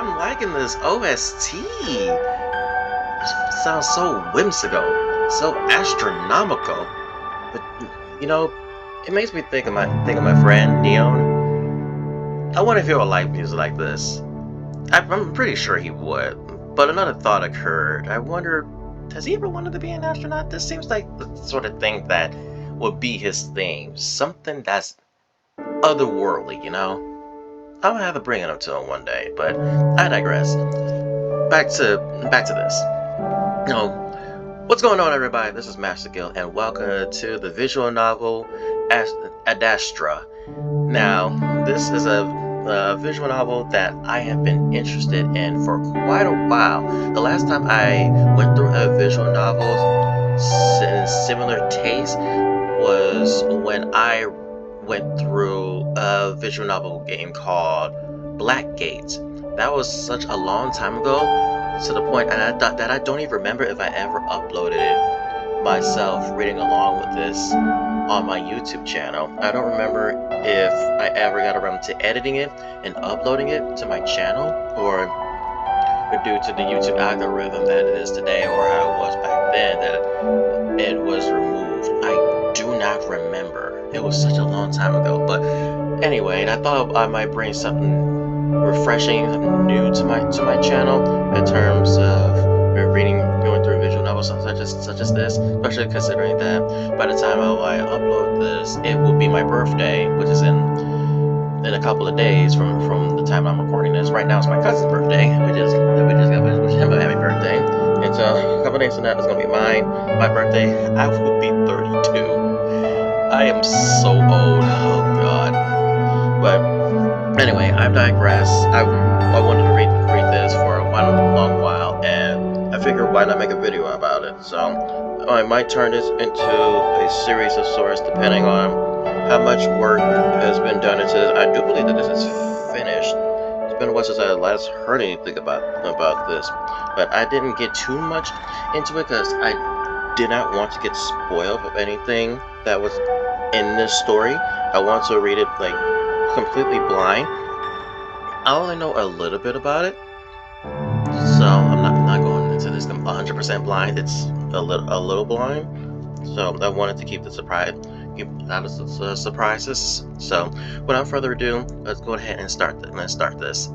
I'm liking this OST. It sounds so whimsical, so astronomical. But it makes me think of my friend Neon. I wonder if he would like music like this. I'm pretty sure he would. But another thought occurred. I wonder, has he ever wanted to be an astronaut? This seems like the sort of thing that would be his theme. Something that's otherworldly, I'm gonna have to bring it up to him one day, but I digress. Back to this. What's going on, everybody? This is masterguil, and welcome to the visual novel Adastra. Now, this is a visual novel that I have been interested in for quite a while. The last time I went through a visual novel in similar taste was when I went through a visual novel game called Blackgate. That was such a long time ago, to the point that I don't even remember if I ever uploaded it myself, reading along with this on my YouTube channel. I don't remember if I ever got around to editing it and uploading it to my channel, or due to the YouTube algorithm that it is today, or how it was back then, that it was removed. I do not remember. It was such a long time ago. But anyway, I thought I might bring something refreshing, new to my channel in terms of going through visual novels such as this, especially considering that by the time I upload this, it will be my birthday, which is in a couple of days from the time I'm recording this. Right now it's my cousin's birthday. We just got to wish him a happy birthday. And so a couple of days from that is gonna be my birthday. I will be 32. I am so old. Oh god. But anyway, I digress. I wanted to read this for a long while, and I figured why not make a video about it. So I might turn this into a series of sorts, depending on how much work has been done into this. I do believe that this is finished. It's been a while since I last heard anything about this, but I didn't get too much into it because I did not want to get spoiled of anything that was in this story. I want to read it like completely blind. I only know a little bit about it, so I'm not going into this 100% blind. It's a little blind, so I wanted to keep the surprise. Keep out of surprises. So without further ado, let's go ahead and start this.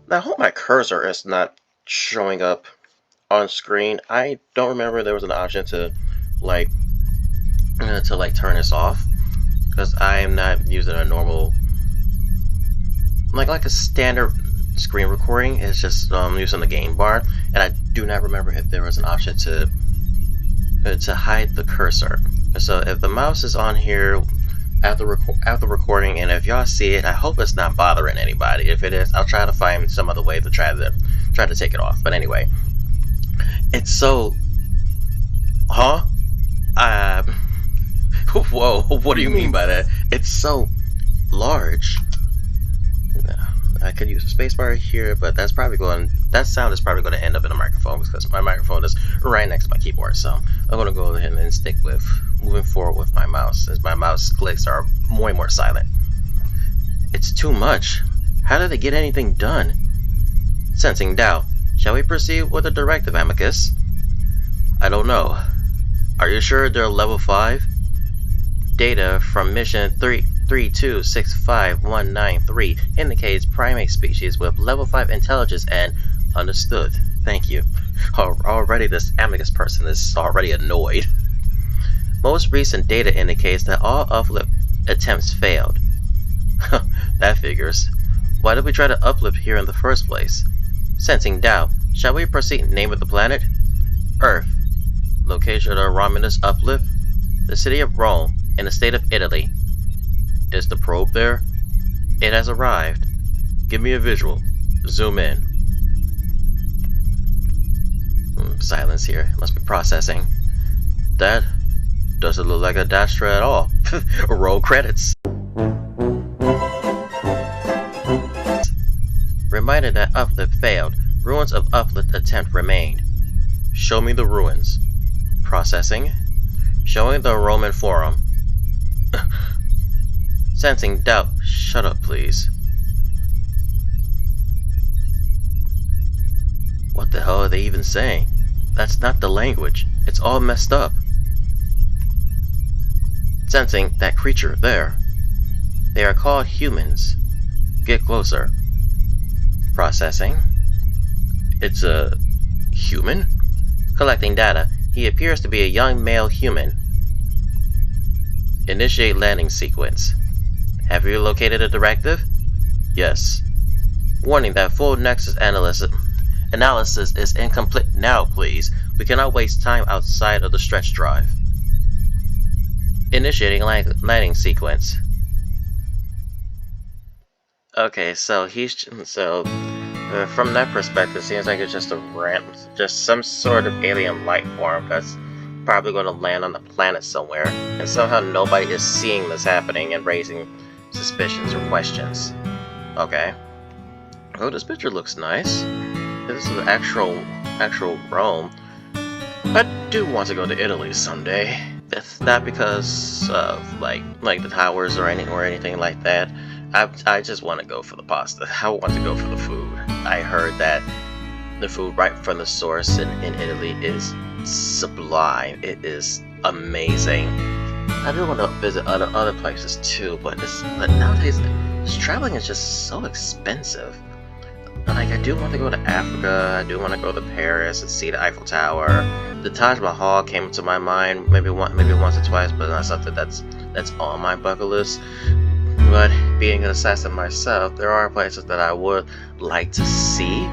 Now, I hope my cursor is not showing up on screen. I don't remember there was an option to turn this off, because I am not using a normal like a standard screen recording. It's just using the game bar, and I do not remember if there was an option to hide the cursor. So if the mouse is on here after recording, and if y'all see it, I hope it's not bothering anybody. If it is, I'll try to find some other way to try to take it off. But anyway, it's so whoa, what do you mean by that? It's so large. I could use a spacebar here, but that sound is probably going to end up in the microphone, because my microphone is right next to my keyboard. So I'm going to go ahead and stick with moving forward with my mouse, as my mouse clicks are more and more silent. It's too much. How did they get anything done? Sensing doubt, shall we proceed with the directive, Amicus? I don't know. Are you sure they're level 5? Data from mission 3265193 indicates primate species with level 5 intelligence and understood. Thank you. Already this Amicus person is already annoyed. Most recent data indicates that all uplift attempts failed. That figures. Why did we try to uplift here in the first place? Sensing doubt, shall we proceed? Name of the planet? Earth. Location of the Romulus uplift? The city of Rome, in the state of Italy. Is the probe there? It has arrived. Give me a visual. Zoom in. Silence here. Must be processing. That doesn't look like Adastra at all. Roll credits. Reminded that uplift failed. Ruins of uplift attempt remained. Show me the ruins. Processing. Showing the Roman Forum. Sensing doubt. Shut up, please. What the hell are they even saying? That's not the language. It's all messed up. Sensing that creature there. They are called humans. Get closer. Processing. It's a human? Collecting data. He appears to be a young male human. Initiate landing sequence. Have you located a directive? Yes. Warning that full nexus analysis is incomplete now, please. We cannot waste time outside of the stretch drive. Initiating landing sequence. Okay, so from that perspective, it seems like it's just a just some sort of alien life form that's probably going to land on the planet somewhere, and somehow nobody is seeing this happening and raising suspicions or questions. Okay. Oh, this picture looks nice. This is the actual Rome. I do want to go to Italy someday. It's not because of like the towers or anything like that. I just want to go for the pasta. I want to go for the food. I heard that the food right from the source in Italy is sublime. It is amazing. I do want to visit other places too, but nowadays traveling is just so expensive. Like, I do want to go to Africa. I do want to go to Paris and see the Eiffel Tower. The Taj Mahal came to my mind maybe once or twice, but not something that's on my bucket list. But being an assassin myself, there are places that I would like to see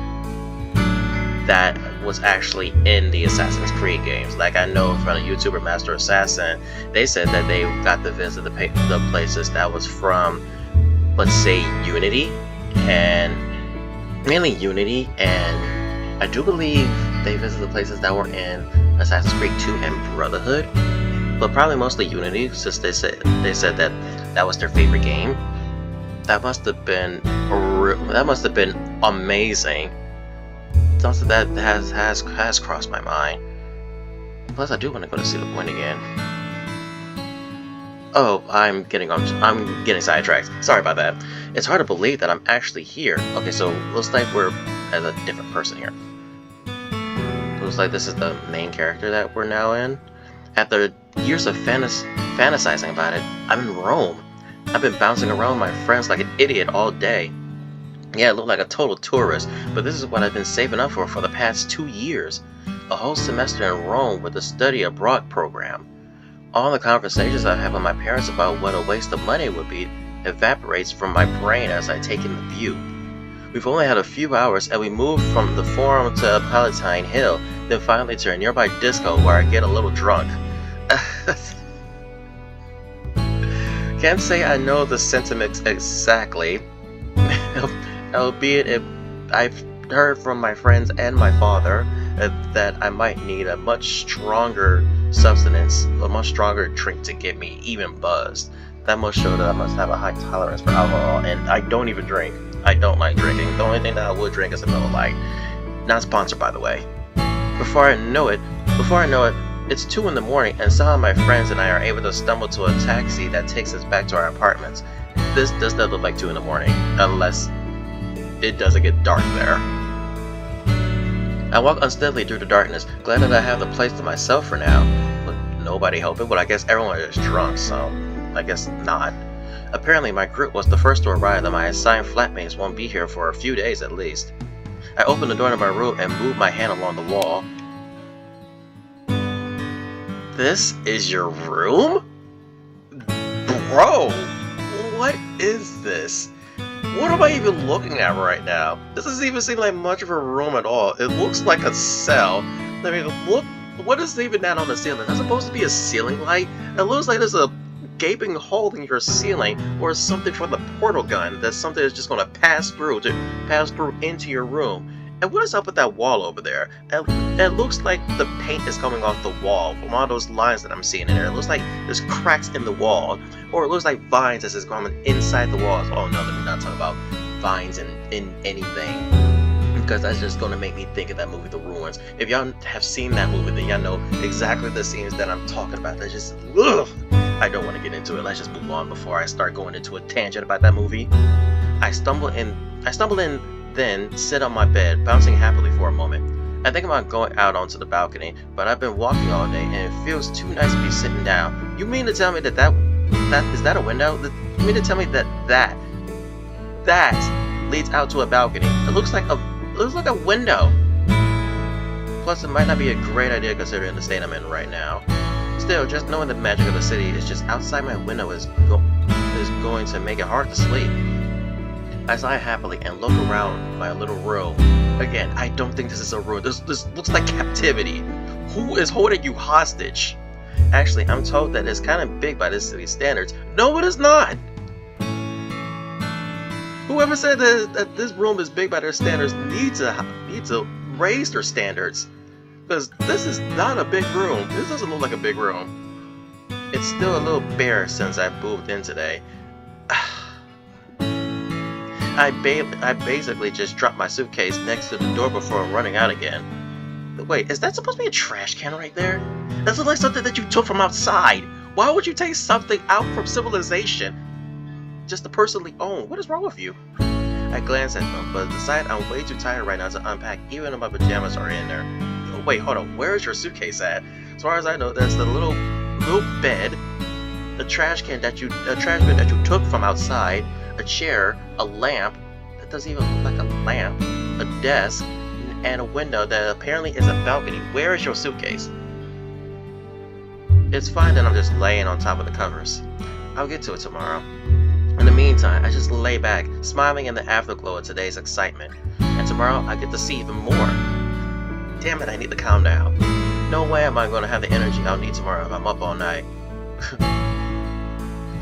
that was actually in the Assassin's Creed games. Like, I know from a YouTuber, Master Assassin, they said that they got to visit the places that was from, let's say, Unity, and mainly Unity, and I do believe they visited the places that were in Assassin's Creed 2 and Brotherhood, but probably mostly Unity, since they said that was their favorite game. That must have been amazing. Something that has crossed my mind. Plus, I do want to go to Cedar Point again. Oh, I'm getting sidetracked. Sorry about that. It's hard to believe that I'm actually here. Okay, so looks like we're as a different person here. Looks like this is the main character that we're now in. After years of fantasizing about it, I'm in Rome. I've been bouncing around with my friends like an idiot all day. Yeah, I look like a total tourist, but this is what I've been saving up for the past 2 years. A whole semester in Rome with a study abroad program. All the conversations I have with my parents about what a waste of money would be evaporates from my brain as I take in the view. We've only had a few hours and we moved from the Forum to Palatine Hill, then finally to a nearby disco where I get a little drunk. Can't say I know the sentiments exactly, albeit I've heard from my friends and my father that I might need a much stronger substance, a much stronger drink to get me even buzzed. That must show that I must have a high tolerance for alcohol, and I don't even drink. I don't like drinking. The only thing that I would drink is a Miller Lite. Not sponsored, by the way. Before I know it, it's 2 in the morning, and some of my friends and I are able to stumble to a taxi that takes us back to our apartments. This does not look like 2 in the morning, unless it doesn't get dark there. I walk unsteadily through the darkness, glad that I have the place to myself for now. But nobody helping, but I guess everyone is drunk, so I guess not. Apparently my group was the first to arrive, and my assigned flatmates won't be here for a few days at least. I open the door to my room and move my hand along the wall. This is your room? Bro, what is this? What am I even looking at right now? This doesn't even seem like much of a room at all. It looks like a cell. I mean, look, what is even that on the ceiling? That's supposed to be a ceiling light? It looks like there's a gaping hole in your ceiling, or something from the portal gun. That's something that's just going to pass through into your room. And what is up with that wall over there? It looks like the paint is coming off the wall from all those lines that I'm seeing in there. It looks like there's cracks in the wall, or it looks like vines as it's going inside the walls. Oh no, let me not talk about vines in anything, because that's just going to make me think of that movie, The Ruins. If y'all have seen that movie, then y'all know exactly the scenes that I'm talking about. That's just, ugh. I don't want to get into it. Let's just move on before I start going into a tangent about that movie. I stumble in, then sit on my bed, bouncing happily for a moment. I think about going out onto the balcony, but I've been walking all day and it feels too nice to be sitting down. You mean to tell me that is that a window? You mean to tell me that leads out to a balcony? It looks like a window. Plus, it might not be a great idea considering the state I'm in right now. Still, just knowing the magic of the city is just outside my window is going to make it hard to sleep. I sigh happily and look around my little room. Again, I don't think this is a room. This looks like captivity. Who is holding you hostage? Actually, I'm told that it's kind of big by this city's standards. No, it is not! Whoever said that this room is big by their standards needs to raise their standards. Because this is not a big room. This doesn't look like a big room. It's still a little bare since I moved in today. I basically just dropped my suitcase next to the door before running out again. Wait, is that supposed to be a trash can right there? That looks like something that you took from outside. Why would you take something out from civilization just to personally own? What is wrong with you? I glance at them, but decide I'm way too tired right now to unpack, even if my pajamas are in there. Oh, wait, hold on. Where is your suitcase at? As far as I know, there's the little bed, the trash bin that you took from outside, a chair, a lamp that doesn't even look like a lamp, a desk, and a window that apparently is a balcony. Where is your suitcase? It's fine that I'm just laying on top of the covers. I'll get to it tomorrow. In the meantime, I just lay back, smiling in the afterglow of today's excitement. And tomorrow, I get to see even more. Damn it, I need to calm down. No way am I going to have the energy I'll need tomorrow if I'm up all night.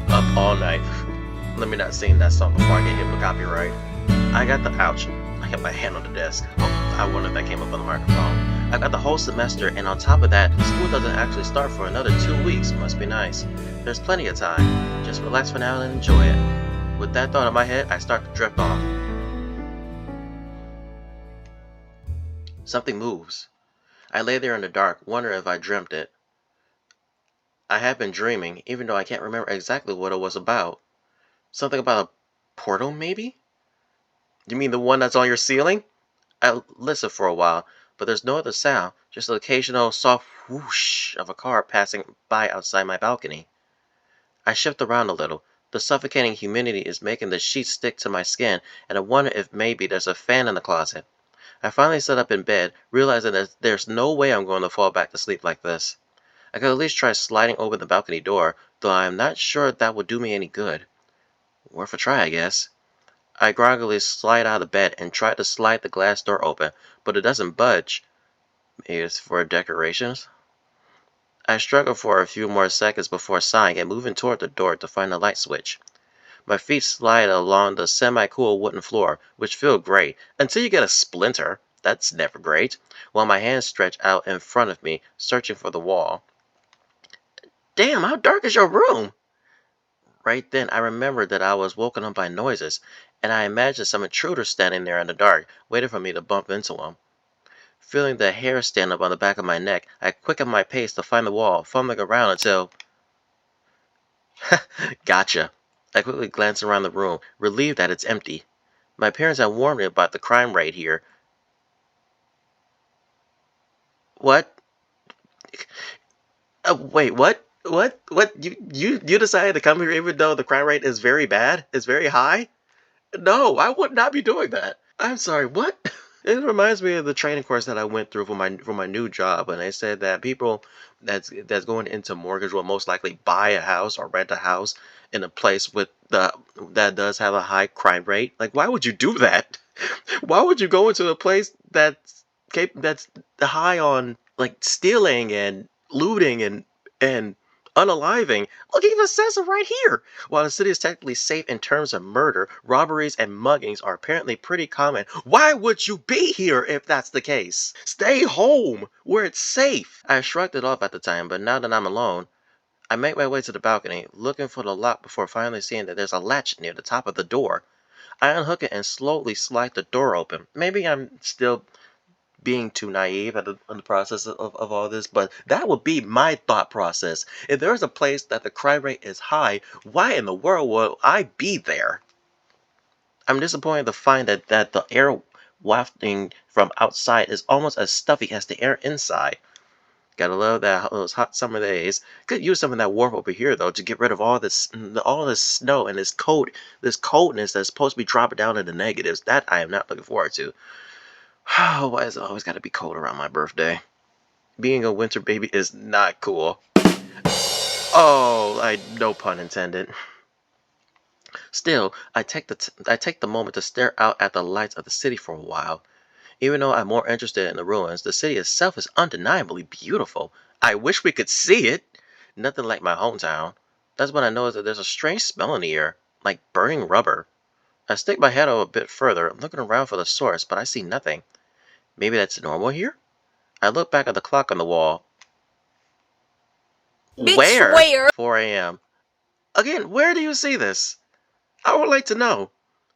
Up all night. Let me not sing that song before I get hit with copyright. Ouch. I hit my hand on the desk. Oh, I wonder if that came up on the microphone. I got the whole semester, and on top of that, school doesn't actually start for another 2 weeks. Must be nice. There's plenty of time. Just relax for now and enjoy it. With that thought in my head, I start to drift off. Something moves. I lay there in the dark, wondering if I dreamt it. I have been dreaming, even though I can't remember exactly what it was about. Something about a portal, maybe? You mean the one that's on your ceiling? I listen for a while, but there's no other sound, just the occasional soft whoosh of a car passing by outside my balcony. I shift around a little. The suffocating humidity is making the sheets stick to my skin, and I wonder if maybe there's a fan in the closet. I finally sit up in bed, realizing that there's no way I'm going to fall back to sleep like this. I could at least try sliding open the balcony door, though I am not sure that would do me any good. Worth a try, I guess. I groggily slide out of bed and try to slide the glass door open, but it doesn't budge. Maybe it's for decorations? I struggle for a few more seconds before sighing and moving toward the door to find the light switch. My feet slide along the semi-cool wooden floor, which feel great, until you get a splinter. That's never great. While my hands stretch out in front of me, searching for the wall. Damn, how dark is your room? Right then, I remembered that I was woken up by noises, and I imagined some intruder standing there in the dark, waiting for me to bump into him. Feeling the hair stand up on the back of my neck, I quicken my pace to find the wall, fumbling around until... Gotcha. I quickly glance around the room, relieved that it's empty. My parents had warned me about the crime rate here. What? Wait, what? What? You decided to come here even though the crime rate is very bad? It's very high? No, I would not be doing that. I'm sorry, what? It reminds me of the training course that I went through for my new job, and they said that people that's going into mortgage will most likely buy a house or rent a house in a place that does have a high crime rate. Like, why would you do that? Why would you go into a place that's high on like stealing and looting and unaliving? Look, it even says it right here. While the city is technically safe in terms of murder, robberies and muggings are apparently pretty common. Why would you be here if that's the case? Stay home, where it's safe. I shrugged it off at the time, but now that I'm alone, I make my way to the balcony, looking for the lock before finally seeing that there's a latch near the top of the door. I unhook it and slowly slide the door open. Maybe I'm still being too naive in the process of all this, but that would be my thought process. If there's a place that the crime rate is high, why in the world will I be there? I'm disappointed to find that the air wafting from outside is almost as stuffy as the air inside. Gotta love those hot summer days. Could use some of that warmth over here though to get rid of all this snow and this coldness that's supposed to be dropping down in the negatives. That I am not looking forward to. Why is it always got to be cold around my birthday? Being a winter baby is not cool. Oh, no pun intended. Still, I take the moment to stare out at the lights of the city for a while. Even though I'm more interested in the ruins, the city itself is undeniably beautiful. I wish we could see it. Nothing like my hometown. That's when I notice that there's a strange smell in the air, like burning rubber. I stick my head out a bit further, looking around for the source, but I see nothing. Maybe that's normal here? I look back at the clock on the wall. Where? 4 a.m. Again, where do you see this? I would like to know.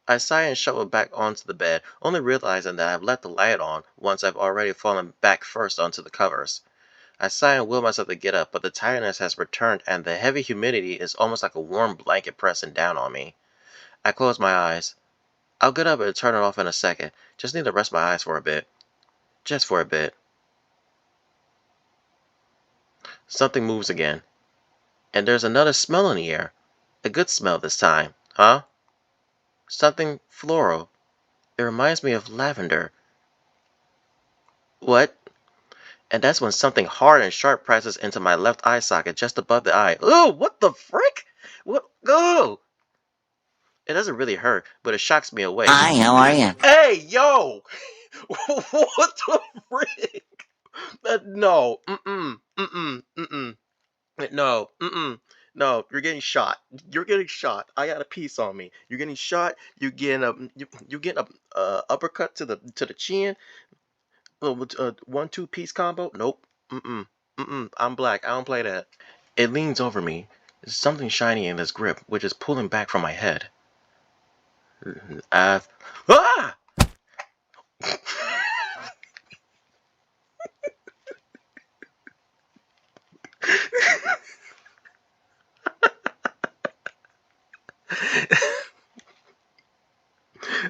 I sigh and shovel back onto the bed, only realizing that I've left the light on once I've already fallen back first onto the covers. I sigh and will myself to get up, but the tiredness has returned and the heavy humidity is almost like a warm blanket pressing down on me. I close my eyes. I'll get up and turn it off in a second. Just need to rest my eyes for a bit. Just for a bit. Something moves again. And there's another smell in the air. A good smell this time, huh? Something floral. It reminds me of lavender. What? And that's when something hard and sharp presses into my left eye socket just above the eye. Ooh, what the frick? What? Oh! It doesn't really hurt, but it shocks me awake. Hi, how are you? Hey, yo! What the frick? No. No. No, you're getting shot. You're getting shot. I got a piece on me. You're getting shot. You're getting a uppercut to the chin. 1-2 piece combo. Nope. I'm black. I don't play that. It leans over me. There's something shiny in this grip, which is pulling back from my head. Ah!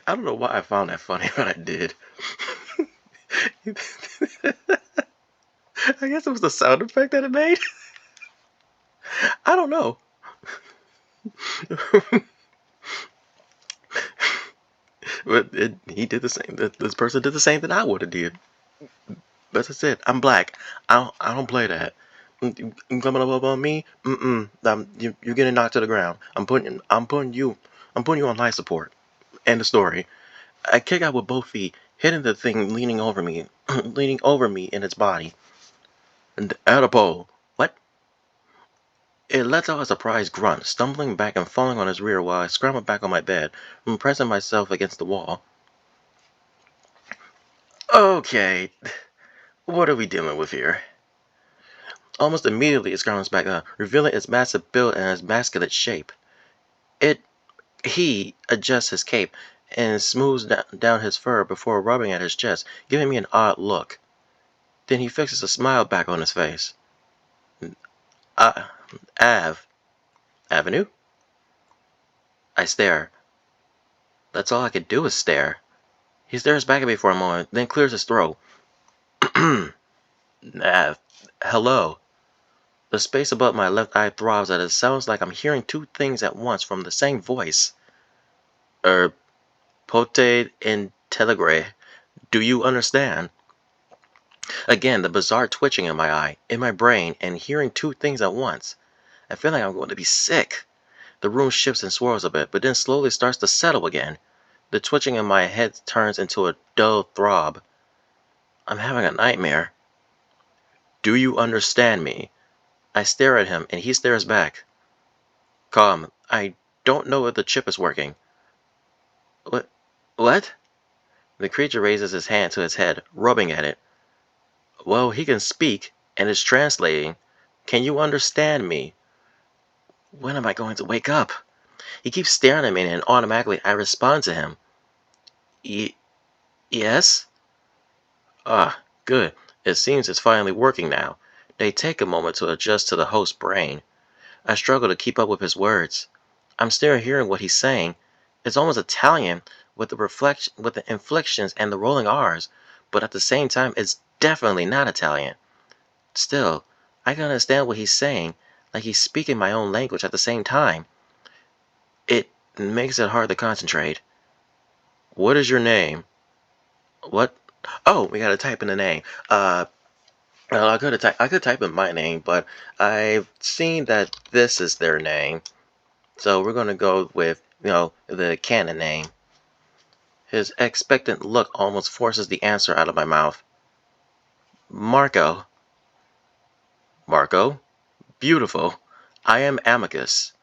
I don't know why I found that funny, but I did. I guess it was the sound effect that it made. I don't know. But he did the same. This person did the same thing I would have did. But as I said, I'm black. I don't play that. You coming up on me? You're getting knocked to the ground. I'm putting you on life support. End of story. I kick out with both feet, hitting the thing leaning over me in its body. And at a pole. What? It lets out a surprised grunt, stumbling back and falling on his rear while I scramble back on my bed, pressing myself against the wall. Okay, what are we dealing with here? Almost immediately it scrambles back up, revealing its massive build and its masculine shape. He adjusts his cape and smooths down his fur before rubbing at his chest, giving me an odd look. Then he fixes a smile back on his face. Avenue? I stare. That's all I could do is stare. He stares back at me for a moment, then clears his throat. Hello. The space above my left eye throbs as it sounds like I'm hearing two things at once from the same voice. Pote in telegre. Do you understand? Again, the bizarre twitching in my eye, in my brain, and hearing two things at once. I feel like I'm going to be sick. The room shifts and swirls a bit, but then slowly starts to settle again. The twitching in my head turns into a dull throb. I'm having a nightmare. Do you understand me? I stare at him, and he stares back. Calm. I don't know if the chip is working. What? The creature raises his hand to his head, rubbing at it. Well, he can speak, and is translating. Can you understand me? When am I going to wake up? He keeps staring at me, and automatically I respond to him. Yes? Ah, good. It seems it's finally working now. They take a moment to adjust to the host's brain. I struggle to keep up with his words. I'm still hearing what he's saying. It's almost Italian, with the inflections and the rolling R's, but at the same time, it's definitely not Italian. Still, I can understand what he's saying, like he's speaking my own language at the same time. It makes it hard to concentrate. What is your name? What? Oh, we gotta type in the name. Well, I could type in my name, but I've seen that this is their name, so we're gonna go with the canon name. His expectant look almost forces the answer out of my mouth. Marco. Marco? Beautiful. I am Amicus.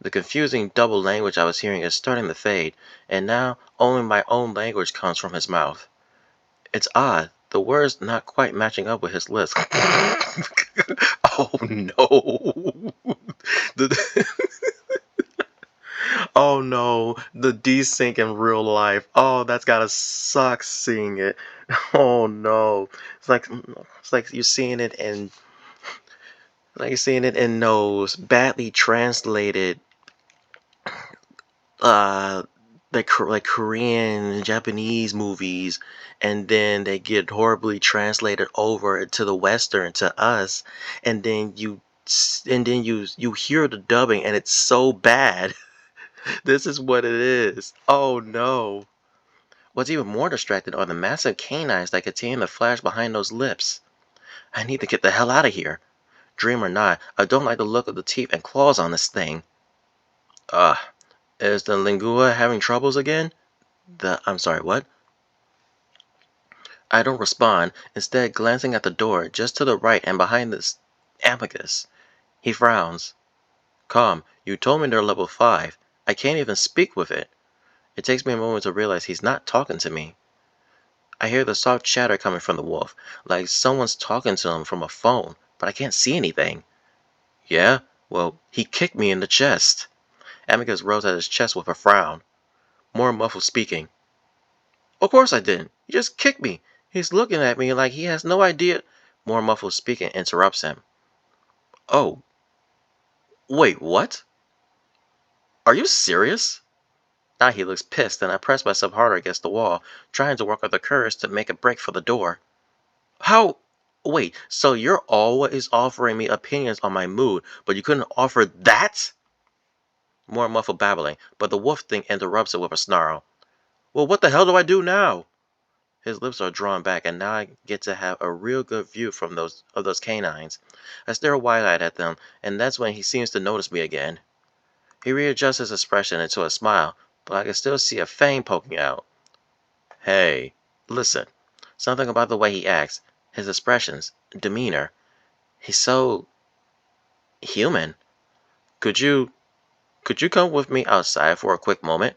The confusing double language I was hearing is starting to fade, and now only my own language comes from his mouth. It's odd, the words not quite matching up with his lips. Oh no. The, oh no, the desync in real life. Oh, that's gotta suck seeing it. Oh no. It's like you're seeing it in those badly translated uh like Korean, Japanese movies, and then they get horribly translated over to the Western to us, and then you hear the dubbing and it's so bad. This is what it is. Oh no. What's even more distracted are the massive canines that continue to flash behind those lips. I need to get the hell out of here. Dream or not, I don't like the look of the teeth and claws on this thing. Ugh. Is the lingua having troubles again? I'm sorry, what? I don't respond, instead glancing at the door just to the right and behind this Amicus. He frowns. Calm, you told me they're level 5. I can't even speak with it. It takes me a moment to realize he's not talking to me. I hear the soft chatter coming from the wolf, like someone's talking to him from a phone, but I can't see anything. Yeah? Well, he kicked me in the chest. Amicus rose at his chest with a frown. More muffled speaking. Of course I didn't. He just kicked me. He's looking at me like he has no idea. More muffled speaking interrupts him. Oh. Wait, what? Are you serious? Now he looks pissed, and I press myself harder against the wall, trying to work up the courage to make a break for the door. How? Wait, so you're always offering me opinions on my mood, but you couldn't offer that? More muffled babbling, but the wolf thing interrupts it with a snarl. Well, what the hell do I do now? His lips are drawn back, and now I get to have a real good view from those canines. I stare wide-eyed at them, and that's when he seems to notice me again. He readjusts his expression into a smile, but I can still see a fang poking out. Hey, listen. Something about the way he acts, his expressions, demeanor. He's so human. Could you come with me outside for a quick moment?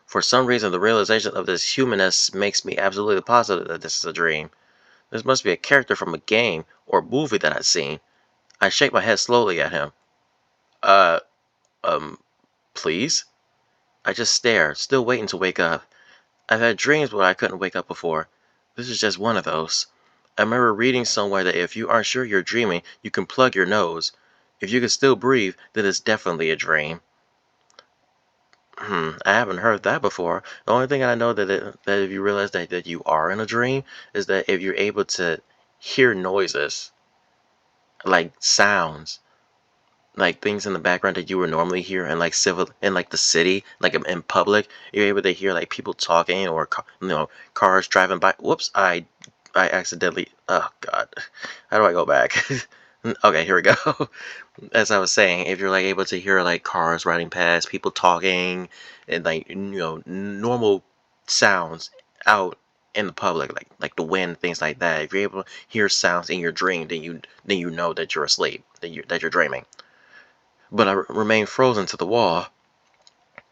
For some reason, the realization of this humanness makes me absolutely positive that this is a dream. This must be a character from a game or movie that I've seen. I shake my head slowly at him. Uh, please? I just stare, still waiting to wake up. I've had dreams where I couldn't wake up before. This is just one of those. I remember reading somewhere that if you aren't sure you're dreaming, you can plug your nose. If you can still breathe, then it's definitely a dream. I haven't heard that before. The only thing I know that if you realize that you are in a dream is that if you're able to hear noises, like sounds, like things in the background that you would normally hear in like the city, like in public, you're able to hear like people talking or cars driving by. Whoops, I accidentally. Oh God, how do I go back? Okay, here we go. As I was saying, if you're like able to hear like cars riding past, people talking, and like normal sounds out in the public, like the wind, things like that. If you're able to hear sounds in your dream, then you know that you're asleep, that you're dreaming. But I remain frozen to the wall.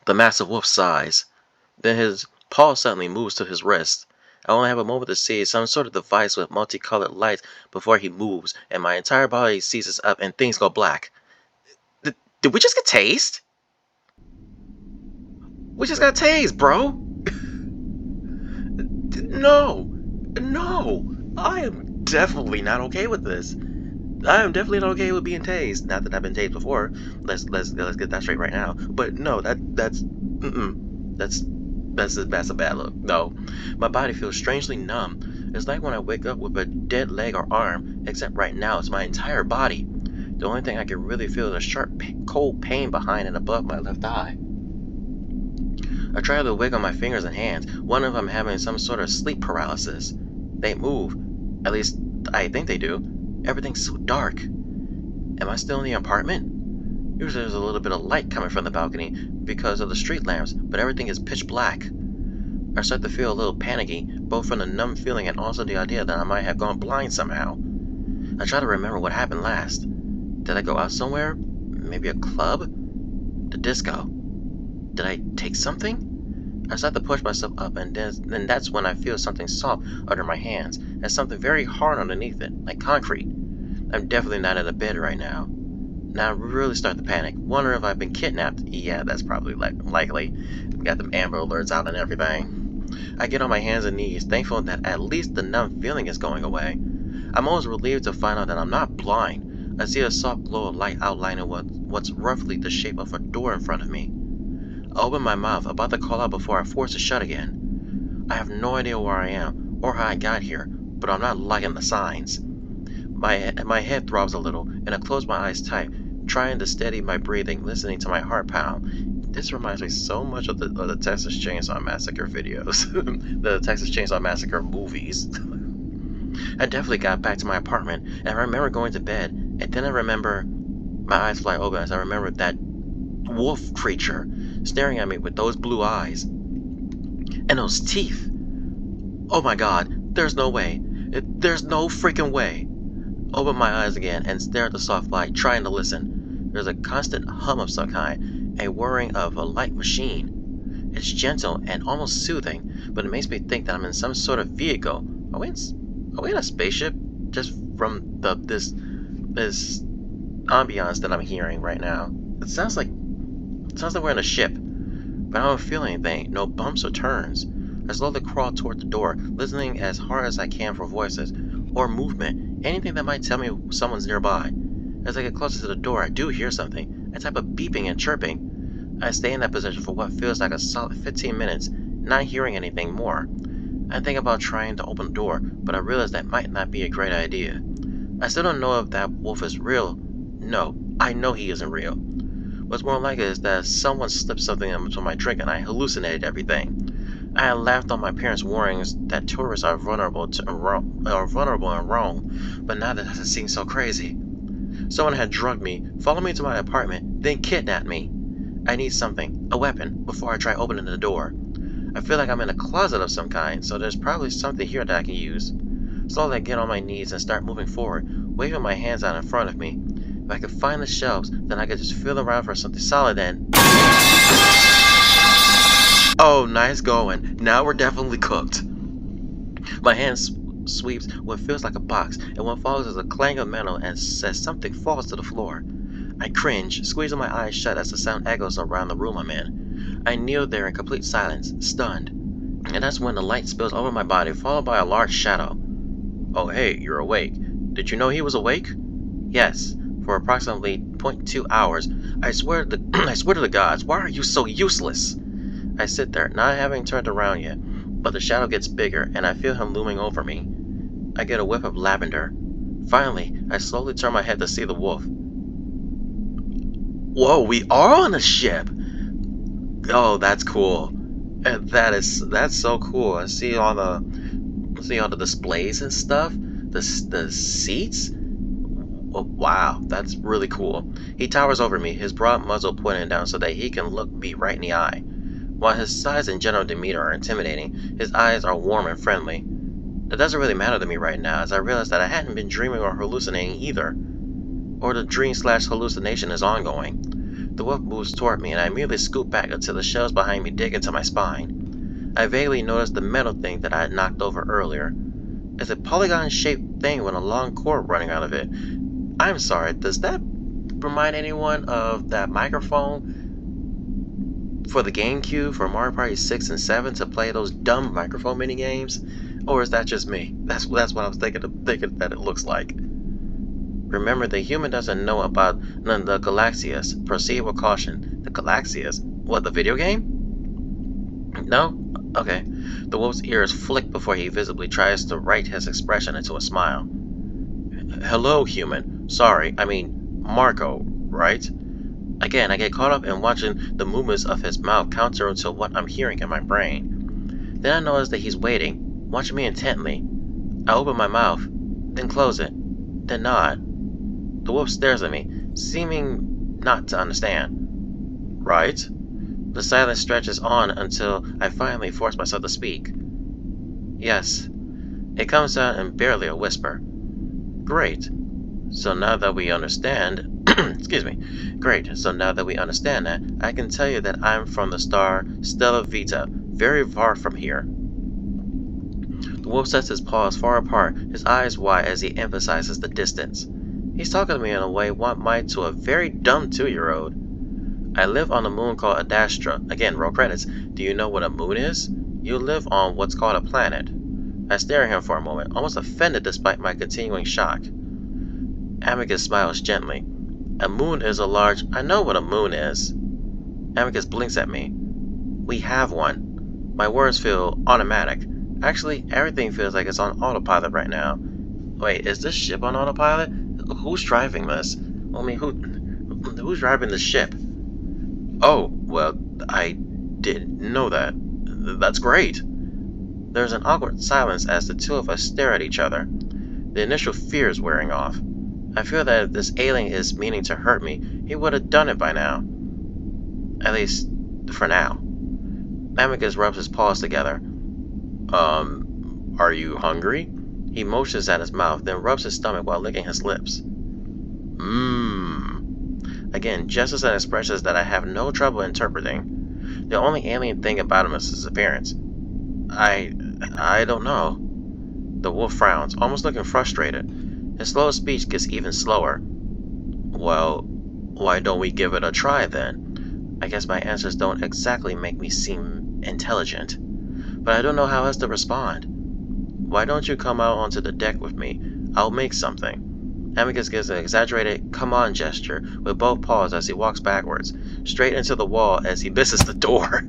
The massive wolf sighs. Then his paw suddenly moves to his wrist. I only have a moment to see some sort of device with multicolored lights before he moves, and my entire body seizes up and things go black. Did we just get tased? We just got tased, bro! No! No! I am definitely not okay with this. I am definitely not okay with being tased. Not that I've been tased before. Let's get that straight right now. But no, that's That's a bad look. No. My body feels strangely numb. It's like when I wake up with a dead leg or arm, except right now it's my entire body. The only thing I can really feel is a sharp, cold pain behind and above my left eye. I try to wiggle my fingers and hands, wondering if I'm having some sort of sleep paralysis. They move. At least, I think they do. Everything's so dark. Am I still in the apartment? Usually there's a little bit of light coming from the balcony because of the street lamps, but everything is pitch black. I start to feel a little panicky, both from the numb feeling and also the idea that I might have gone blind somehow. I try to remember what happened last. Did I go out somewhere? Maybe a club? The disco? Did I take something? I start to push myself up, and then that's when I feel something soft under my hands, and something very hard underneath it, like concrete. I'm definitely not in a bed right now. Now I really start to panic, wonder if I've been kidnapped. Yeah, that's probably likely. Got them Amber Alerts out and everything. I get on my hands and knees, thankful that at least the numb feeling is going away. I'm almost relieved to find out that I'm not blind. I see a soft glow of light outlining what's roughly the shape of a door in front of me. I open my mouth, about to call out before I force it shut again. I have no idea where I am, or how I got here, but I'm not liking the signs. My head throbs a little, and I close my eyes tight, trying to steady my breathing, listening to my heart pound. This reminds me so much of the Texas Chainsaw Massacre videos, the Texas Chainsaw Massacre movies. I definitely got back to my apartment, and I remember going to bed, and then I remember my eyes fly open as I remember that wolf creature staring at me with those blue eyes and those teeth. Oh my god, there's no way. There's no freaking way. Open my eyes again and stare at the soft light, trying to listen. There's a constant hum of some kind, a whirring of a light machine. It's gentle and almost soothing, but it makes me think that I'm in some sort of vehicle. Are we in a spaceship? Just from this ambiance that I'm hearing right now. It sounds like we're in a ship, but I don't feel anything, no bumps or turns. I slowly crawl toward the door, listening as hard as I can for voices or movement, anything that might tell me someone's nearby. As I get closer to the door, I do hear something, a type of beeping and chirping. I stay in that position for what feels like a solid 15 minutes, not hearing anything more. I think about trying to open the door, but I realize that might not be a great idea. I still don't know if that wolf is real. No, I know he isn't real. What's more likely is that someone slipped something into my drink and I hallucinated everything. I had laughed on my parents' warnings that tourists are vulnerable in Rome, but now that doesn't seem so crazy. Someone had drugged me, followed me to my apartment, then kidnapped me. I need something, a weapon, before I try opening the door. I feel like I'm in a closet of some kind, so there's probably something here that I can use. Slowly I get on my knees and start moving forward, waving my hands out in front of me. If I could find the shelves, then I could just feel around for something solid and... Oh, nice going. Now we're definitely cooked. My hand sweeps what feels like a box, and what follows is a clang of metal and as something falls to the floor. I cringe, squeezing my eyes shut as the sound echoes around the room I'm in. I kneel there in complete silence, stunned. And that's when the light spills over my body, followed by a large shadow. Oh hey, you're awake. Did you know he was awake? Yes. For approximately 0.2 hours. I swear to the gods, why are you so useless? I sit there, not having turned around yet, but the shadow gets bigger, and I feel him looming over me. I get a whiff of lavender. Finally, I slowly turn my head to see the wolf. Whoa, we are on a ship! Oh, that's cool. And that's so cool. I see all the displays and stuff. The seats. Oh, wow, that's really cool. He towers over me, his broad muzzle pointing down so that he can look me right in the eye. While his size and general demeanor are intimidating, his eyes are warm and friendly. That doesn't really matter to me right now, as I realize that I hadn't been dreaming or hallucinating either. Or the dream/hallucination is ongoing. The wolf moves toward me, and I immediately scoot back until the shells behind me dig into my spine. I vaguely notice the metal thing that I had knocked over earlier. It's a polygon-shaped thing with a long cord running out of it. I'm sorry, does that remind anyone of that microphone for the GameCube for Mario Party 6 and 7 to play those dumb microphone mini games? Or is that just me? That's what I was thinking that it looks like. Remember, the human doesn't know about none of the Galaxias. Proceed with caution. The Galaxias? What, the video game? No? Okay. The wolf's ears flick before he visibly tries to write his expression into a smile. Hello, human. Sorry, I mean, Marco, right? Again, I get caught up in watching the movements of his mouth counter to what I'm hearing in my brain. Then I notice that he's waiting, watching me intently. I open my mouth, then close it, then nod. The wolf stares at me, seeming not to understand. Right? The silence stretches on until I finally force myself to speak. Yes. It comes out in barely a whisper. Great. So now that we understand, excuse me. Great. So now that we understand that, I can tell you that I'm from the star Stella Vita, very far from here. The wolf sets his paws far apart, his eyes wide as he emphasizes the distance. He's talking to me in a way one might to a very dumb 2-year-old. I live on a moon called Adastra. Again, roll credits. Do you know what a moon is? You live on what's called a planet. I stare at him for a moment, almost offended despite my continuing shock. Amicus smiles gently. A moon is a large... I know what a moon is. Amicus blinks at me. We have one. My words feel automatic. Actually, everything feels like it's on autopilot right now. Wait, is this ship on autopilot? Who's driving this? I mean, who's driving the ship? Oh, well, I didn't know that. That's great. There's an awkward silence as the two of us stare at each other. The initial fear is wearing off. I feel that if this alien is meaning to hurt me, he would have done it by now. At least, for now. Amicus rubs his paws together. Are you hungry? He motions at his mouth, then rubs his stomach while licking his lips. Again, gestures and expressions that I have no trouble interpreting. The only alien thing about him is his appearance. I don't know. The wolf frowns, almost looking frustrated. His slow speech gets even slower. Well, why don't we give it a try then? I guess my answers don't exactly make me seem intelligent. But I don't know how else to respond. Why don't you come out onto the deck with me? I'll make something. Amicus gives an exaggerated come on gesture with both paws as he walks backwards, straight into the wall as he misses the door.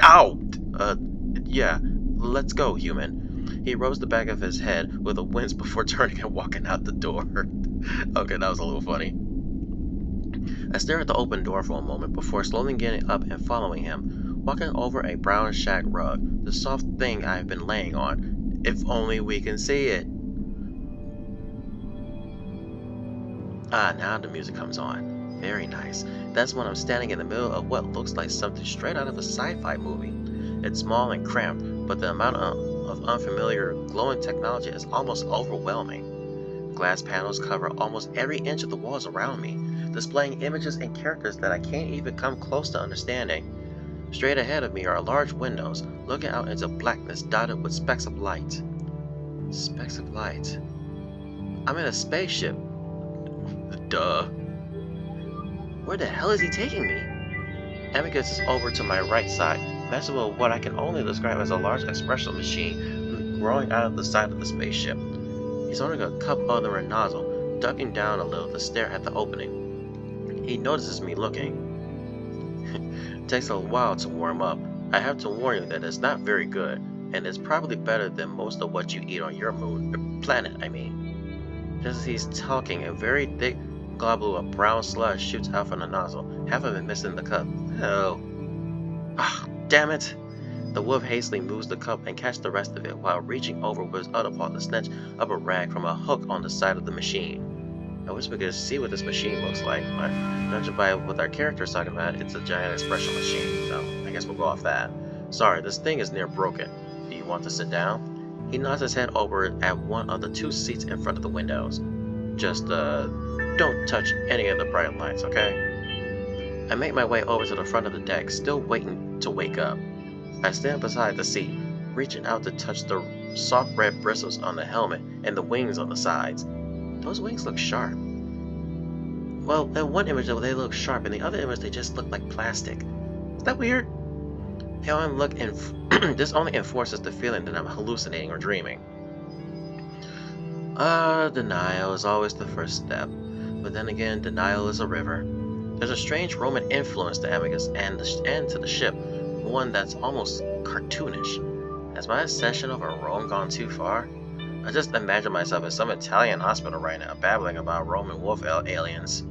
Ow! Yeah, let's go, human. He rubs the back of his head with a wince before turning and walking out the door. Okay, that was a little funny. I stare at the open door for a moment before slowly getting up and following him, walking over a brown shag rug, the soft thing I've been laying on. If only we can see it. Ah, now the music comes on. Very nice. That's when I'm standing in the middle of what looks like something straight out of a sci-fi movie. It's small and cramped, but the amount of unfamiliar glowing technology is almost overwhelming. Glass panels cover almost every inch of the walls around me, displaying images and characters that I can't even come close to understanding. Straight ahead of me are large windows, looking out into blackness dotted with specks of light. Specks of light. I'm in a spaceship. Duh. Where the hell is he taking me? Amicus is over to my right side, messing with what I can only describe as a large espresso machine growing out of the side of the spaceship. He's holding a cup under a nozzle, ducking down a little to stare at the opening. He notices me looking. It takes a while to warm up. I have to warn you that it's not very good, and it's probably better than most of what you eat on your planet, I mean. Just as he's talking, a very thick globule of brown sludge shoots out from the nozzle, half of it missing the cup. Oh. Ah, damn it! The wolf hastily moves the cup and catches the rest of it while reaching over with his other paw to snatch up a rag from a hook on the side of the machine. I wish we could see what this machine looks like, but judging by what our character's talking about, it's a giant espresso machine, so I guess we'll go off that. Sorry, this thing is near broken. Do you want to sit down? He nods his head over at one of the two seats in front of the windows. Just, don't touch any of the bright lights, okay? I make my way over to the front of the deck, still waiting to wake up. I stand beside the seat, reaching out to touch the soft red bristles on the helmet and the wings on the sides. Those wings look sharp. Well, in one image they look sharp, in the other image they just look like plastic. Is that weird? They only look this only enforces the feeling that I'm hallucinating or dreaming. Denial is always the first step. But then again, denial is a river. There's a strange Roman influence to Amicus and to the ship, one that's almost cartoonish. Has my obsession over Rome gone too far? I just imagine myself in some Italian hospital right now, babbling about Roman wolf aliens.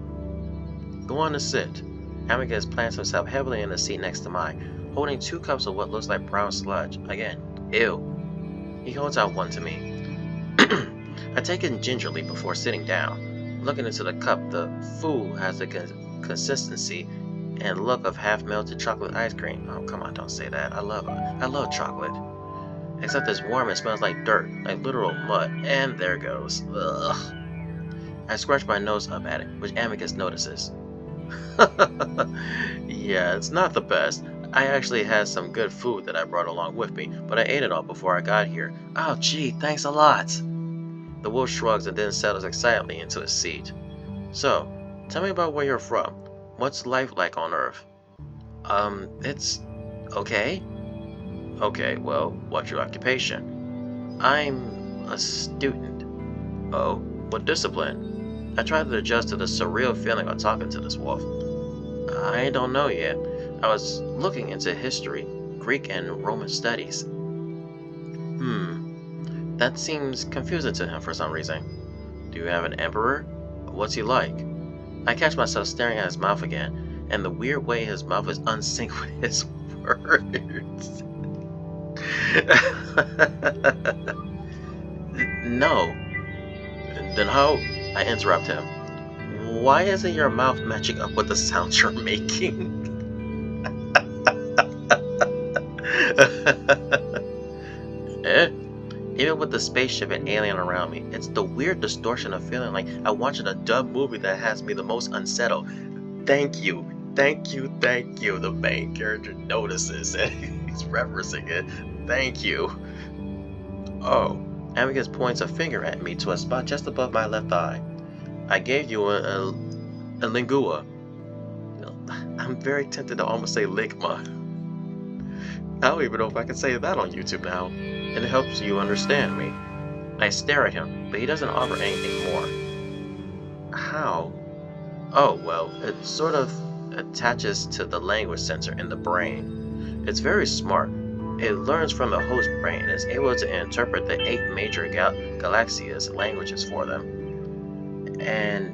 Go on to sit. Amicus plants himself heavily in the seat next to mine, holding 2 cups of what looks like brown sludge. Again, ew. He holds out one to me. I take it gingerly before sitting down. Looking into the cup, the food has the consistency and look of half-melted chocolate ice cream. Oh, come on, don't say that. I love chocolate. Except it's warm and smells like dirt, like literal mud. And there goes. Ugh. I scratch my nose up at it, which Amicus notices. Yeah, it's not the best. I actually had some good food that I brought along with me, but I ate it all before I got here. Oh, gee, thanks a lot. The wolf shrugs and then settles excitedly into his seat. So, tell me about where you're from. What's life like on Earth? It's okay. Okay, well, what's your occupation? I'm a student. Oh, what discipline? I try to adjust to the surreal feeling of talking to this wolf. I don't know yet. I was looking into history, Greek and Roman studies. That seems confusing to him for some reason. Do you have an emperor? What's he like? I catch myself staring at his mouth again, and the weird way his mouth is unsynced with his words. No. Then how? I interrupt him. Why isn't your mouth matching up with the sounds you're making? Even with the spaceship and alien around me, it's the weird distortion of feeling like I'm watching a dumb movie that has me the most unsettled. Thank you. The main character notices and he's referencing it. Thank you. Oh, Amicus points a finger at me to a spot just above my left eye. I gave you a lingua. I'm very tempted to almost say ligma. I don't even know if I can say that on YouTube now. It helps you understand me. I stare at him, but he doesn't offer anything more. How? Oh, well, it sort of attaches to the language sensor in the brain. It's very smart. It learns from the host brain and is able to interpret the 8 major galaxias languages for them. And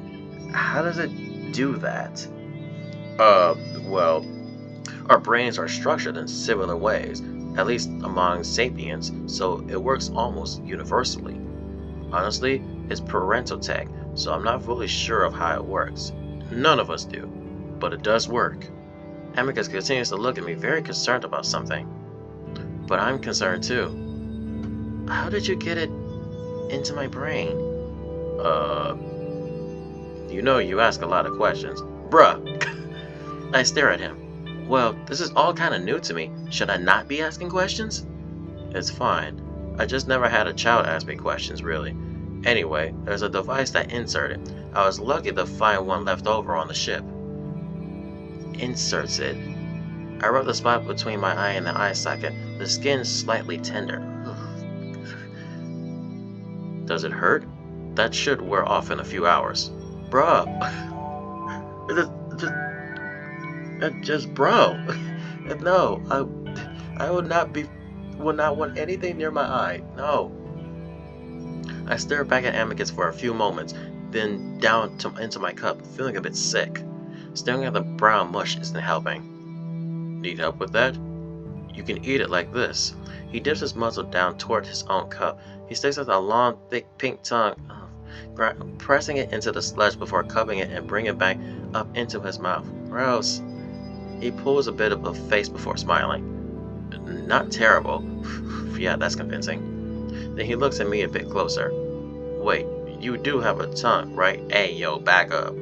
how does it do that? Well, our brains are structured in similar ways, at least among sapiens, so it works almost universally. Honestly, it's parental tech, so I'm not fully sure of how it works. None of us do, but it does work. Amicus continues to look at me, very concerned about something. But I'm concerned too. How did you get it into my brain? You know you ask a lot of questions. Bruh! I stare at him. Well, this is all kind of new to me. Should I not be asking questions? It's fine. I just never had a child ask me questions, really. Anyway, there's a device that inserted. I was lucky to find one left over on the ship. Inserts it. I rub the spot between my eye and the eye socket. The skin's slightly tender. Does it hurt? That should wear off in a few hours. Bruh. Bro. No, I would not want anything near my eye. No. I stare back at Amicus for a few moments, then down into my cup, feeling a bit sick. Staring at the brown mush isn't helping. Need help with that? You can eat it like this. He dips his muzzle down toward his own cup. He sticks out a long, thick pink tongue, pressing it into the sludge before cupping it and bringing it back up into his mouth. Gross. He pulls a bit of a face before smiling. Not terrible. Yeah, that's convincing. Then he looks at me a bit closer. Wait, you do have a tongue, right? Hey, yo, back up.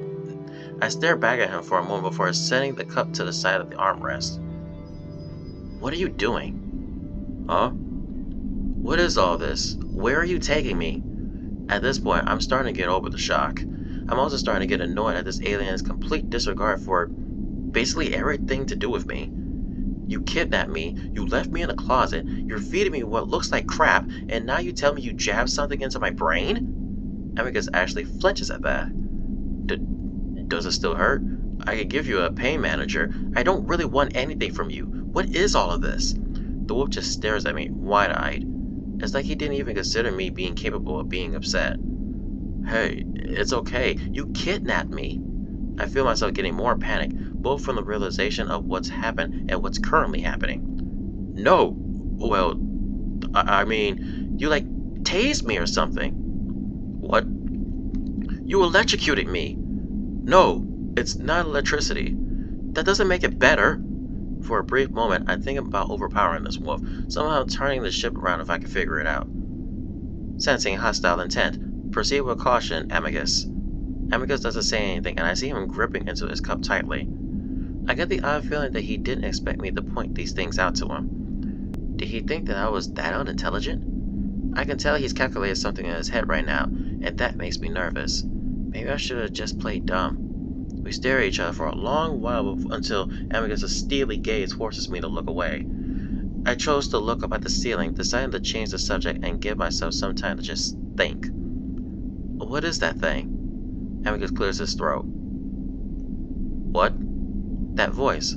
I stare back at him for a moment before setting the cup to the side of the armrest. What are you doing? Huh? What is all this? Where are you taking me? At this point, I'm starting to get over the shock. I'm also starting to get annoyed at this alien's complete disregard for basically everything to do with me. You kidnapped me, you left me in a closet, you're feeding me what looks like crap, and now you tell me you jabbed something into my brain? Amicus actually flinches at that. Does it still hurt? I could give you a pay manager. I don't really want anything from you. What is all of this? The wolf just stares at me, wide-eyed. It's like he didn't even consider me being capable of being upset. Hey, it's okay. You kidnapped me. I feel myself getting more panic, both from the realization of what's happened and what's currently happening. No. Well, I mean, you like tased me or something. What? You electrocuted me. No, it's not electricity. That doesn't make it better. For a brief moment, I think about overpowering this wolf, somehow turning the ship around if I can figure it out. Sensing hostile intent, proceed with caution, Amicus. Amicus doesn't say anything, and I see him gripping into his cup tightly. I get the odd feeling that he didn't expect me to point these things out to him. Did he think that I was that unintelligent? I can tell he's calculated something in his head right now, and that makes me nervous. Maybe I should have just played dumb. We stare at each other for a long while until Amicus' steely gaze forces me to look away. I chose to look up at the ceiling, deciding to change the subject and give myself some time to just think. What is that thing? Amicus clears his throat. What? That voice.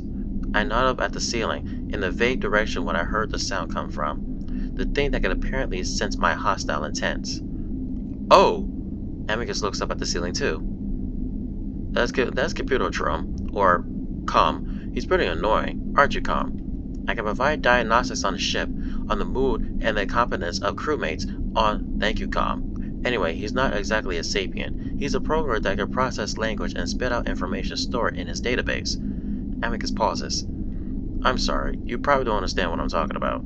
I nod up at the ceiling, in the vague direction where I heard the sound come from. The thing that could apparently sense my hostile intents. Oh! Amicus looks up at the ceiling too. That's Computertrum, or Com. He's pretty annoying, aren't you, Com? I can provide diagnostics on the ship, on the mood and the competence of crewmates on... Thank you, Com. Anyway, he's not exactly a sapient. He's a programmer that can process language and spit out information stored in his database. Amicus pauses. I'm sorry, you probably don't understand what I'm talking about.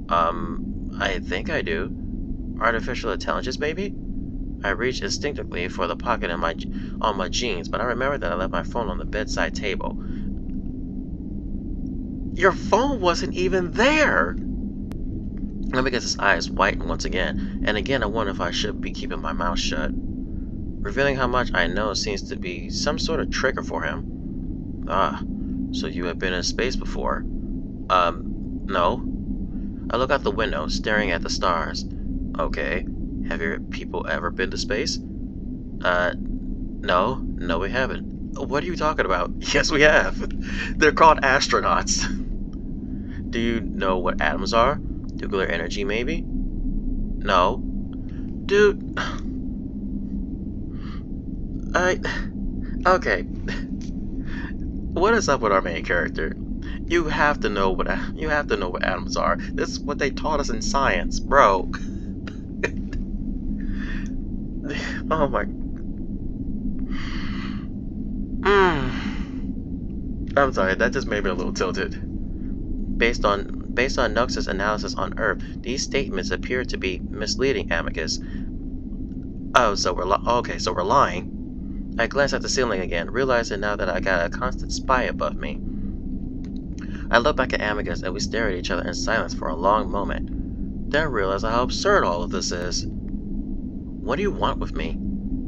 I think I do. Artificial intelligence, maybe? I reach instinctively for the pocket on my jeans, but I remember that I left my phone on the bedside table. Your phone wasn't even there! Amicus' eyes whiten once again, and again I wonder if I should be keeping my mouth shut. Revealing how much I know seems to be some sort of trigger for him. Ah, so you have been in space before? No. I look out the window, staring at the stars. Okay. Have your people ever been to space? No, we haven't. What are you talking about? Yes, we have. They're called astronauts. Do you know what atoms are? Nuclear energy, maybe? No. Dude. Okay. What is up with our main character? You have to know what atoms are. This is what they taught us in science, bro. Oh my. I'm sorry, that just made me a little tilted. Based on Nux's analysis on Earth, these statements appear to be misleading, Amicus. Oh, so we're lying. I glance at the ceiling again, realizing now that I got a constant spy above me. I look back at Amicus and we stare at each other in silence for a long moment. Then I realize how absurd all of this is. What do you want with me?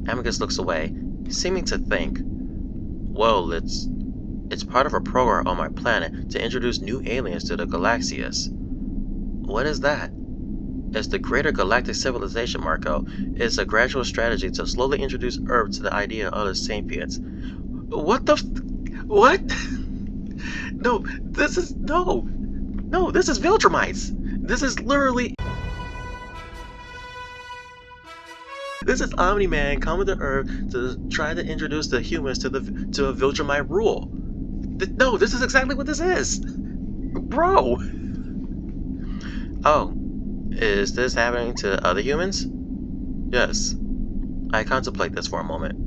Amicus looks away, seeming to think. Well, it's part of a program on my planet to introduce new aliens to the Galaxias. What is that? It's the Greater Galactic Civilization, Marco. It's a gradual strategy to slowly introduce Earth to the idea of other sapients. What the what? No, this is Viltrumites. This is literally... This is Omni-Man coming to Earth to try to introduce the humans to a Viltrumite rule. No, this is exactly what this is! Bro! Oh, is this happening to other humans? Yes. I contemplate this for a moment.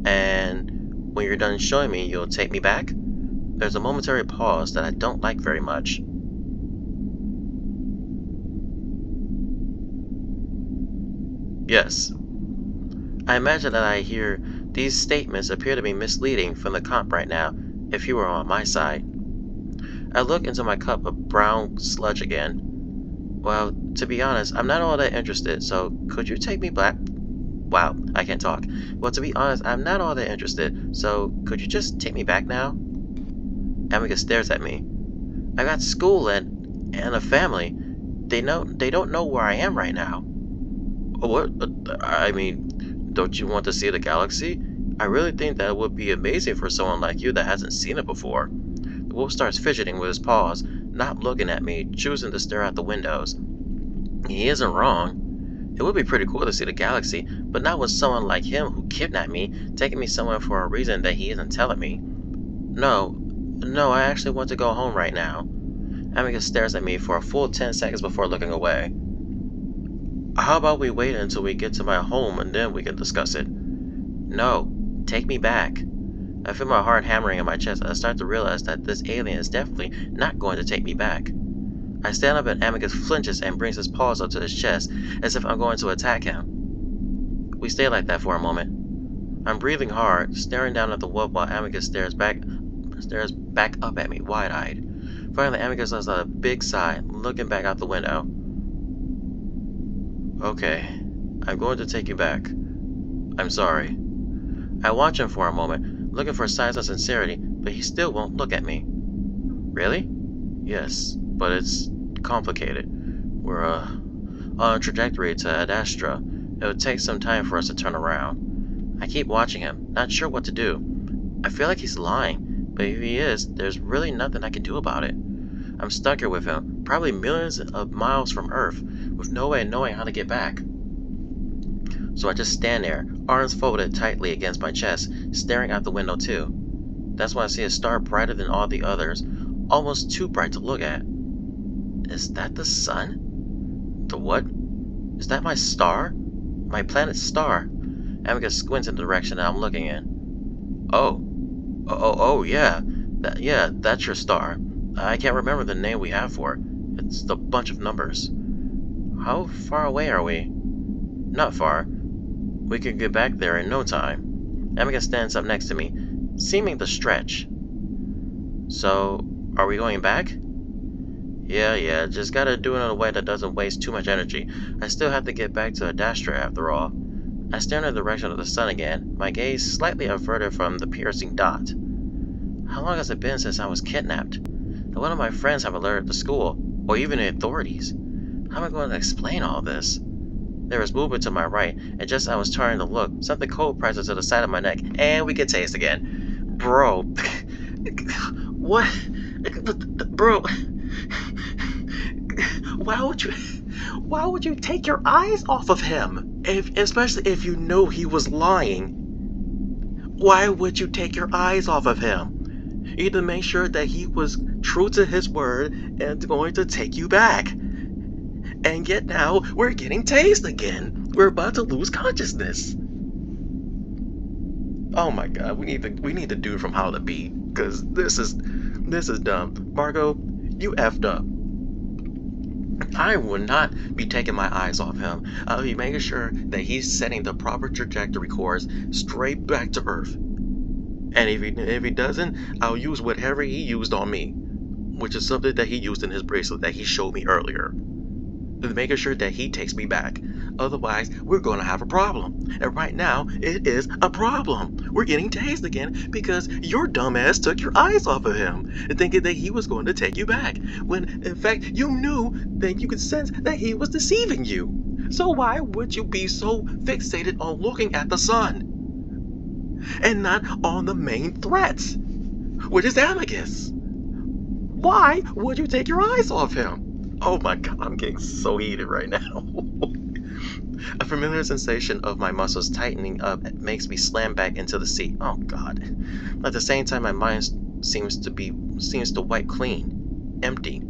And when you're done showing me, you'll take me back? There's a momentary pause that I don't like very much. Yes. I imagine that I hear these statements appear to be misleading from the comp right now, if you were on my side. I look into my cup of brown sludge again. Well, to be honest, I'm not all that interested, so could you take me back? Wow, I can't talk. Well, to be honest, I'm not all that interested, so could you just take me back now? Amicus stares at me. I got school and a family. They don't know where I am right now. What? I mean, don't you want to see the galaxy? I really think that would be amazing for someone like you that hasn't seen it before. The wolf starts fidgeting with his paws, not looking at me, choosing to stare out the windows. He isn't wrong. It would be pretty cool to see the galaxy, but not with someone like him who kidnapped me, taking me somewhere for a reason that he isn't telling me. No, I actually want to go home right now. Amicus stares at me for a full 10 seconds before looking away. How about we wait until we get to my home and then we can discuss it? No, take me back. I feel my heart hammering in my chest as I start to realize that this alien is definitely not going to take me back. I stand up and Amicus flinches and brings his paws up to his chest as if I'm going to attack him. We stay like that for a moment. I'm breathing hard, staring down at the wolf while Amicus stares back up at me, wide-eyed. Finally, Amicus lets out a big sigh, looking back out the window. Okay, I'm going to take you back. I'm sorry. I watch him for a moment, looking for signs of sincerity, but he still won't look at me. Really? Yes, but it's complicated. We're on a trajectory to Adastra. It would take some time for us to turn around. I keep watching him, not sure what to do. I feel like he's lying, but if he is, there's really nothing I can do about it. I'm stuck here with him, probably millions of miles from Earth, with no way of knowing how to get back. So I just stand there, arms folded tightly against my chest, staring out the window too. That's when I see a star brighter than all the others, almost too bright to look at. Is that the sun? The what? Is that my star? My planet's star? Amicus squints in the direction that I'm looking in. Oh, yeah. That's your star. I can't remember the name we have for it. It's a bunch of numbers. How far away are we? Not far. We can get back there in no time. Amicus stands up next to me, seeming to stretch. So, are we going back? Yeah, just gotta do it in a way that doesn't waste too much energy. I still have to get back to Adastra after all. I stare in the direction of the sun again, my gaze slightly averted from the piercing dot. How long has it been since I was kidnapped? None of my friends have alerted the school, or even the authorities. How am I going to explain all this? There was movement to my right, and just as I was turning to look, something cold presses to the side of my neck, and we get tased again. Bro. What? Bro. Why would you take your eyes off of him? Especially if you knew he was lying. Why would you take your eyes off of him? Either make sure that he was true to his word and going to take you back. And yet now we're getting tased again. We're about to lose consciousness. Oh my god, we need to do from How to Be, because this is dumb. Margot, you effed up. I will not be taking my eyes off him. I'll be making sure that he's setting the proper trajectory course straight back to Earth. And if he doesn't, I'll use whatever he used on me, which is something that he used in his bracelet that he showed me earlier. Making sure that he takes me back. Otherwise, we're going to have a problem. And right now, it is a problem. We're getting tased again because your dumbass took your eyes off of him, thinking that he was going to take you back, when in fact you knew that you could sense that he was deceiving you. So why would you be so fixated on looking at the sun and not on the main threats, which is Amicus? Why would you take your eyes off him? Oh my god, I'm getting so heated right now. A familiar sensation of my muscles tightening up makes me slam back into the seat. Oh god. At the same time, my mind seems to wipe clean, empty.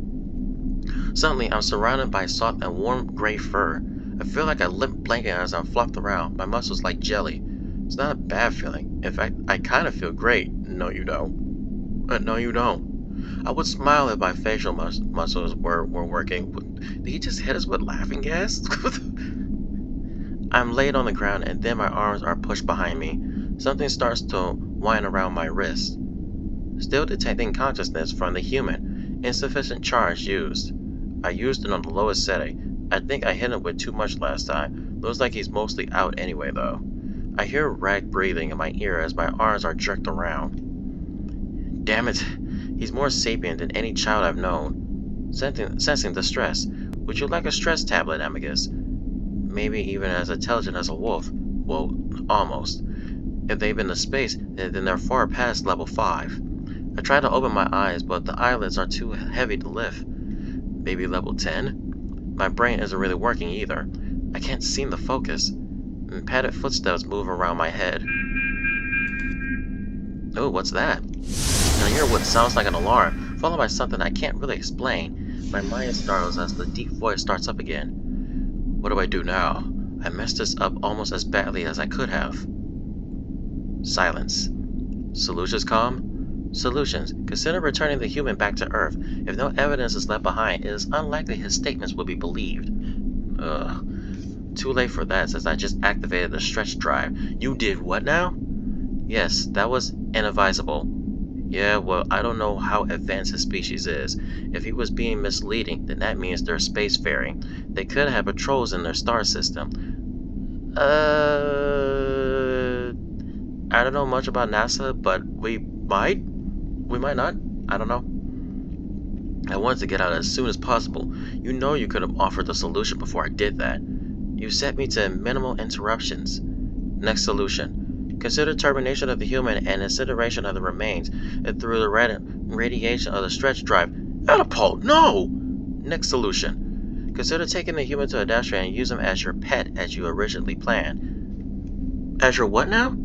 Suddenly, I'm surrounded by soft and warm gray fur. I feel like a limp blanket as I'm flopped around, my muscles like jelly. It's not a bad feeling. In fact, I kind of feel great. No, you don't. No, you don't. I would smile if my facial muscles were working. Did he just hit us with laughing gas? I'm laid on the ground and then my arms are pushed behind me. Something starts to wind around my wrist. Still detecting consciousness from the human. Insufficient charge used. I used it on the lowest setting. I think I hit him with too much last time. Looks like he's mostly out anyway though. I hear Rag breathing in my ear as my arms are jerked around. Damn it. He's more sapient than any child I've known. Sensing the stress. Would you like a stress tablet, Amicus? Maybe even as intelligent as a wolf. Well, almost. If they've been to space, then they're far past level 5. I try to open my eyes, but the eyelids are too heavy to lift. Maybe level 10? My brain isn't really working either. I can't seem to focus. And padded footsteps move around my head. Oh, what's that? I hear what sounds like an alarm, followed by something I can't really explain. My mind startles as the deep voice starts up again. What do I do now? I messed this up almost as badly as I could have. Silence. Solutions calm? Solutions. Consider returning the human back to Earth. If no evidence is left behind, it is unlikely his statements will be believed. Ugh. Too late for that, since I just activated the stretch drive. You did what now? Yes, that was inadvisable. Yeah, well, I don't know how advanced his species is. If he was being misleading, then that means they're spacefaring. They could have patrols in their star system. I don't know much about NASA, but we might not. I don't know. I wanted to get out as soon as possible. You know you could have offered the solution before I did that. You set me to minimal interruptions. Next solution. Consider termination of the human and incineration of the remains through the radiation of the stretch drive. Catapult, no! Next solution. Consider taking the human to Adastra and use him as your pet as you originally planned. As your what now?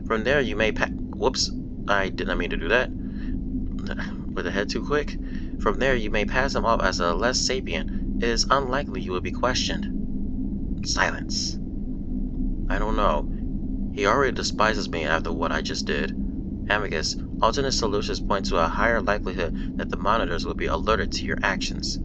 From there you may whoops, I did not mean to do that. With the head too quick? From there you may pass him off as a less sapient. It is unlikely you will be questioned. Silence. I don't know. He already despises me after what I just did. Amicus, alternate solutions point to a higher likelihood that the monitors will be alerted to your actions.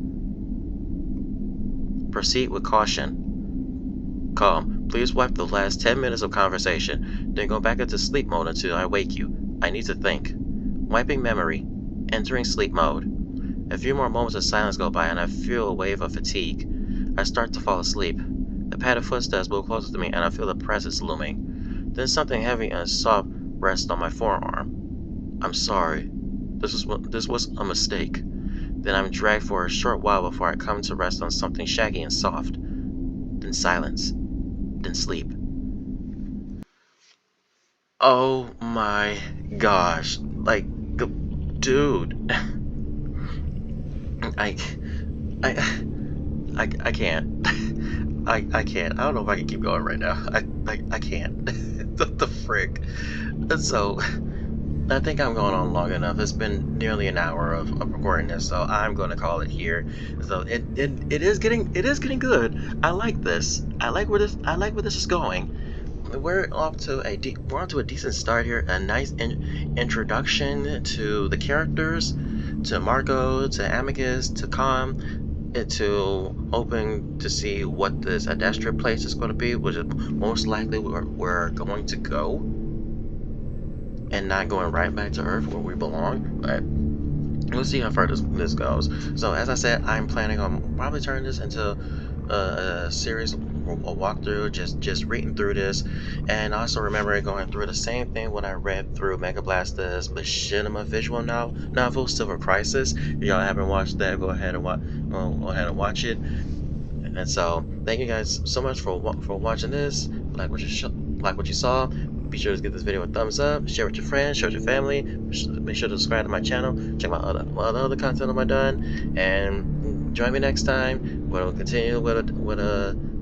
Proceed with caution. Calm. Please wipe the last 10 minutes of conversation, then go back into sleep mode until I wake you. I need to think. Wiping memory. Entering sleep mode. A few more moments of silence go by and I feel a wave of fatigue. I start to fall asleep. The padded footsteps move closer to me and I feel the presence looming. Then something heavy and soft rests on my forearm. I'm sorry. This was a mistake. Then I'm dragged for a short while before I come to rest on something shaggy and soft. Then silence. Then sleep. Oh my gosh. Like, dude. I can't. I can't. I don't know if I can keep going right now. I can't. the frick. So, I think I'm going on long enough. It's been nearly an hour of recording this, so I'm going to call it here. So it is getting good. I like this. I like where this is going. We're off to a decent start here. A nice introduction to the characters, to Marco, to Amicus, to Com. To hoping to see what this Adastra place is going to be, which is most likely where we're going to go, and not going right back to Earth where we belong. But we'll see how far this goes. So as I said, I'm planning on probably turning this into a series, a walkthrough, just reading through this, and also remember going through the same thing when I read through Mega Blaster's Machinima visual novel, Silver Crisis. If y'all haven't watched that, go ahead and watch it. And so, thank you guys so much for watching this. Like what you saw. Be sure to give this video a thumbs up, share with your friends, share with your family. Make sure to subscribe to my channel. Check out other content I've done, and join me next time. We'll continue with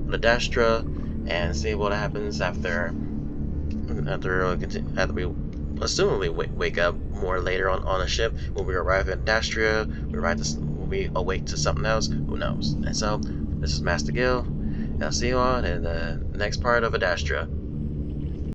Adastra and see what happens after we assumably wake up more later on a ship. When we arrive at Adastra, we'll be awake to something else. Who knows? And so, this is Master Guil, and I'll see you on in the next part of Adastra.